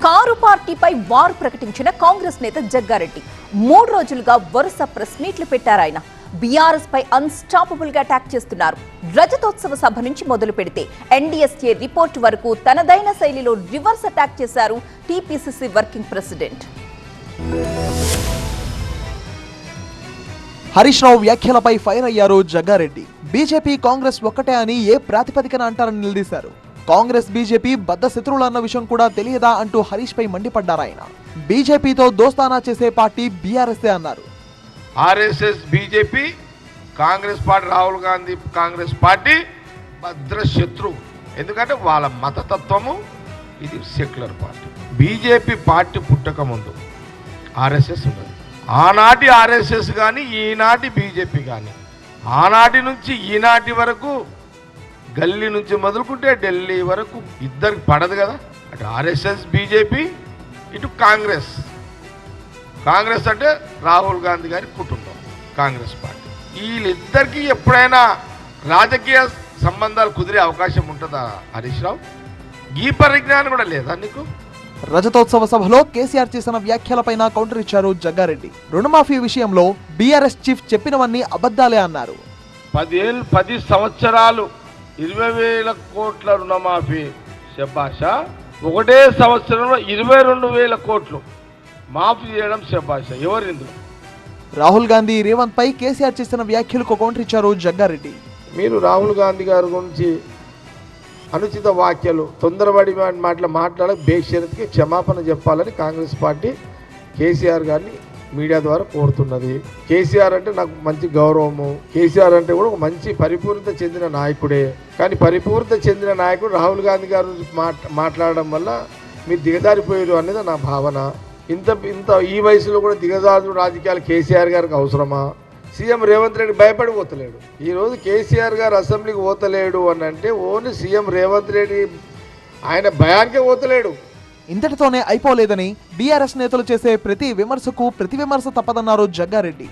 Car పార్టీపై war ప్రకటించిన కాంగ్రెస్ నేత జగ్గారెడ్డి 3 రోజులుగా వరుస ప్రెస్ మీట్లు పెట్టారు. ఆయన బీఆర్ఎస్ పై అన్స్టాపబుల్ గా అటాక్ చేస్తున్నారు. రజతోత్సవ సభ నుంచి మొదలు పెడితే ఎన్డీఎస్ఏ రిపోర్ట్ వరకు తనదైన శైలిలో రివర్స్ అటాక్ చేశారు TPCC working president. Harish Rao వ్యాఖ్యలపై ఫైర్ అయ్యారు జగ్గారెడ్డి. బీజేపీ కాంగ్రెస్ ఒక్కటే అని ఏ ప్రాతిపదికన అంటారని నిలదీశారు. కాంగ్రెస్ బీజేపీ బద్ద శత్రువులు అన్న విషయం కూడా తెలియదా అంటూ హరీష్ పై మండిపడ్డారు. ఆయన బీజేపీతో దోస్తానా చేసే పార్టీ బీఆర్ఎస్ అన్నారు. RSS BJP Congress party, Rahul Gandhi Congress party భద్ర శత్రువు. ఎందుకంటే వాళ్ళ మతతత్వము ఇది సెక్యులర్ పార్టీ. బీజేపీ పార్టీ పుట్టక ముందు ఆర్ఎస్ఎస్ ఉన్నది. ఆనాటి ఆర్ఎస్ఎస్ కానీ ఈనాటి బీజేపీ కానీ ఆనాటి నుంచి ఈనాటి వరకు గల్లీ నుంచి మొదలుకుంటే ఢిల్లీ వరకు ఇద్దరికి పడదు కదా. అటు ఆర్ఎస్ఎస్ బీజేపీ, ఇటు కాంగ్రెస్. కాంగ్రెస్ అంటే రాహుల్ గాంధీ గారి కుటుంబం కాంగ్రెస్ పార్టీ. వీళ్ళిద్దరికీ ఎప్పుడైనా రాజకీయ సంబంధాలు కుదిరే అవకాశం ఉంటుందా హరీష్ రావు? ఈ పరిజ్ఞానం కూడా లేదా నీకు? రజతోత్సవ సభలో కేసీఆర్ చేసిన వ్యాఖ్యలపైన కౌంటర్ ఇచ్చారు జగ్గారెడ్డి. రుణమాఫీ విషయంలో బీఆర్ఎస్ చీఫ్ చెప్పినవన్నీ అబద్ధాలే అన్నారు. 10 సంవత్సరాలు 20,000 కోట్ల రుణమాఫీ శభాష. ఒకటే సంవత్సరంలో 22,000 కోట్లు మాఫీ చేయడం శభాష. ఎవరిందులో? రాహుల్ గాంధీ, రేవంత్ పై కేసీఆర్ చేసిన వ్యాఖ్యలకు కౌంటర్ ఇచ్చారు జగ్గారెడ్డి. మీరు రాహుల్ గాంధీ గారి గురించి అనుచిత వ్యాఖ్యలు, తొందరపడి మాట్లాడ బేషరత్కి క్షమాపణ చెప్పాలని కాంగ్రెస్ పార్టీ కేసీఆర్ గారిని మీడియా ద్వారా కోరుతున్నది. కేసీఆర్ అంటే నాకు మంచి గౌరవము. కేసీఆర్ అంటే కూడా ఒక మంచి పరిపూర్ణత చెందిన నాయకుడే. కానీ పరిపూర్ణత చెందిన నాయకుడు రాహుల్ గాంధీ గారు మాట్లాడడం వల్ల మీరు దిగజారిపోయారు అనేది నా భావన. ఇంత ఈ వయసులో కూడా దిగజారు రాజకీయాలు కేసీఆర్ గారికి అవసరమా? సీఎం రేవంత్ రెడ్డి భయపడి పోతలేడు. ఈరోజు కేసీఆర్ గారు అసెంబ్లీకి పోతలేడు అని అంటే ఓన్లీ సీఎం రేవంత్ రెడ్డి ఆయన భయానికే పోతలేడు. ఇంతటితోనే అయిపోలేదని బీఆర్ఎస్ నేతలు చేసే ప్రతి విమర్శకు ప్రతి విమర్శ తప్పదన్నారు జగ్గారెడ్డి.